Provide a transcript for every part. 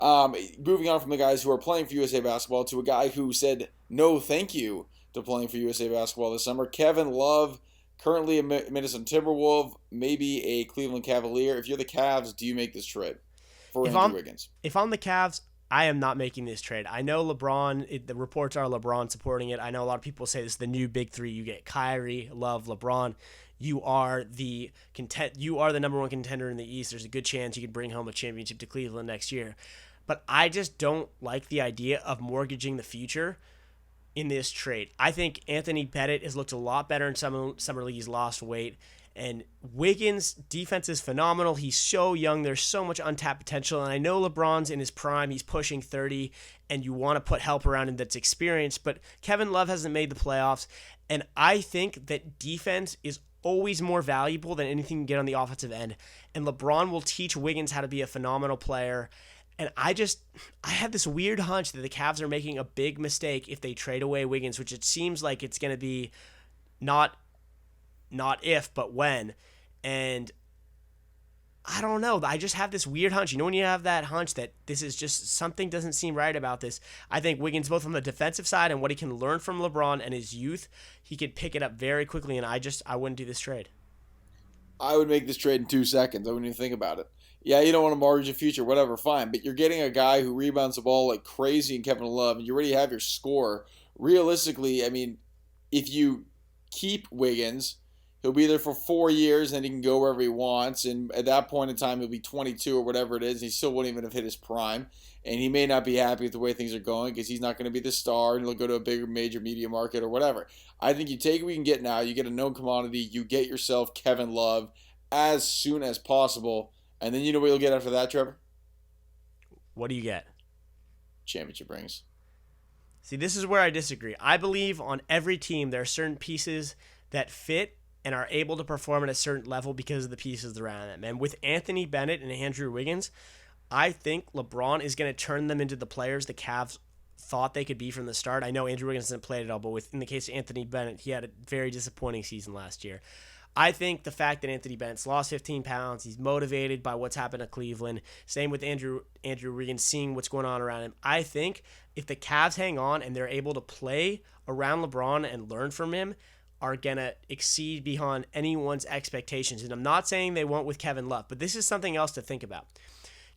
Moving on from the guys who are playing for USA Basketball to a guy who said no thank you to playing for USA Basketball this summer. Kevin Love, currently a Minnesota Timberwolves, maybe a Cleveland Cavalier. If you're the Cavs, do you make this trade for Andrew Wiggins? If I'm the Cavs, I am not making this trade. I know LeBron, the reports are LeBron supporting it. I know a lot of people say this is the new big three. You get Kyrie, Love, LeBron. You are the number one contender in the East. There's a good chance you could bring home a championship to Cleveland next year. But I just don't like the idea of mortgaging the future in this trade. I think Anthony Bennett has looked a lot better in summer league. He's lost weight. And Wiggins' defense is phenomenal. He's so young. There's so much untapped potential. And I know LeBron's in his prime. He's pushing 30, and you want to put help around him that's experienced. But Kevin Love hasn't made the playoffs. And I think that defense is always more valuable than anything you can get on the offensive end. And LeBron will teach Wiggins how to be a phenomenal player. And I have this weird hunch that the Cavs are making a big mistake if they trade away Wiggins, which it seems like it's going to be not if, but when. And I don't know. I just have this weird hunch. You know when you have that hunch that this is just something doesn't seem right about this? I think Wiggins, both on the defensive side and what he can learn from LeBron and his youth, he could pick it up very quickly, and I wouldn't do this trade. I would make this trade in 2 seconds. I wouldn't even think about it. Yeah, you don't want to mortgage the future, whatever, fine. But you're getting a guy who rebounds the ball like crazy in Kevin Love, and you already have your score. Realistically, I mean, if you keep Wiggins, he'll be there for 4 years, and he can go wherever he wants. And at that point in time, he'll be 22 or whatever it is. And he still wouldn't even have hit his prime. And he may not be happy with the way things are going because he's not going to be the star, and he'll go to a bigger major media market or whatever. I think you take what you can get now. You get a known commodity. You get yourself Kevin Love as soon as possible. And then you know what you'll get after that, Trevor? What do you get? Championship rings. See, this is where I disagree. I believe on every team there are certain pieces that fit and are able to perform at a certain level because of the pieces around them. And with Anthony Bennett and Andrew Wiggins, I think LeBron is going to turn them into the players the Cavs thought they could be from the start. I know Andrew Wiggins hasn't played at all, but in the case of Anthony Bennett, he had a very disappointing season last year. I think the fact that Anthony Bennett's lost 15 pounds, he's motivated by what's happened at Cleveland. Same with Andrew Wiggins, seeing what's going on around him. I think if the Cavs hang on and they're able to play around LeBron and learn from him, are going to exceed beyond anyone's expectations. And I'm not saying they won't with Kevin Love, but this is something else to think about.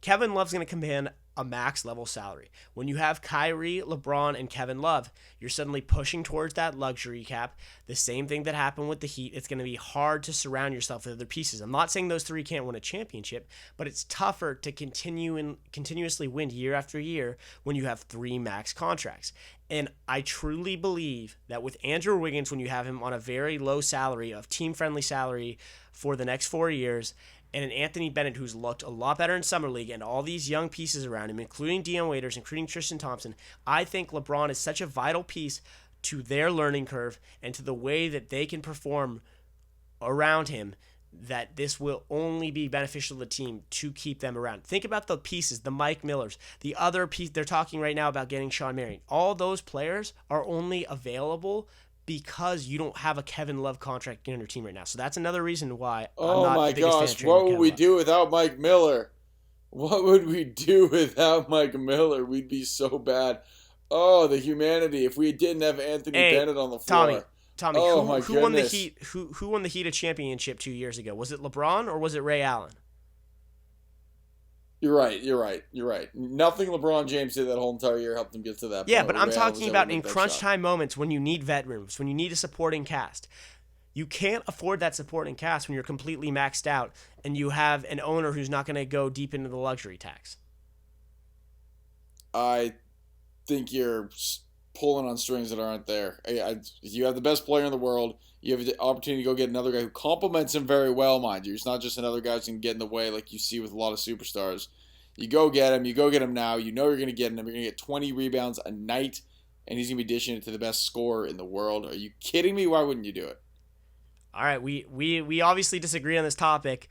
Kevin Love's going to command a max level salary. When you have Kyrie, LeBron, and Kevin Love, you're suddenly pushing towards that luxury cap. The same thing that happened with the Heat. It's going to be hard to surround yourself with other pieces. I'm not saying those three can't win a championship, but it's tougher to continuously win year after year when you have 3 max contracts. And I truly believe that with Andrew Wiggins, when you have him on a very low salary, of team-friendly salary for the next 4 years, and an Anthony Bennett who's looked a lot better in Summer League, and all these young pieces around him, including Deion Waiters, including Tristan Thompson, I think LeBron is such a vital piece to their learning curve and to the way that they can perform around him that this will only be beneficial to the team to keep them around. Think about the pieces, the Mike Millers, the other piece. They're talking right now about getting Sean Marion. All those players are only available because you don't have a Kevin Love contract on your team right now. So that's another reason why I'm not the biggest fan of trading what would we Love. do without Mike Miller? What would we do without Mike Miller? We'd be so bad. Oh, the humanity. If we didn't have Anthony Bennett on the floor. Tommy, oh, who won the Heat? Who won the Heat a championship 2 years ago? Was it LeBron or was it Ray Allen? You're right. Nothing LeBron James did that whole entire year helped him get to that point. Yeah, but I'm talking about in crunch time moments when you need veterans, when you need a supporting cast. You can't afford that supporting cast when you're completely maxed out and you have an owner who's not going to go deep into the luxury tax. I think you're pulling on strings that aren't there. You have the best player in the world. You have the opportunity to go get another guy who complements him very well, mind you. It's not just another guy who's going to get in the way like you see with a lot of superstars. You go get him. You go get him now. You know you're going to get him. You're going to get 20 rebounds a night, and he's going to be dishing it to the best scorer in the world. Are you kidding me? Why wouldn't you do it? All right, we obviously disagree on this topic.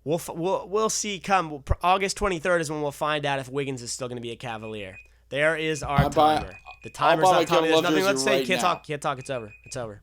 We'll see. Come August 23rd is when we'll find out if Wiggins is still going to be a Cavalier. There is our timer. The timer's up, Tommy. There's nothing less to say. Can't talk. It's over.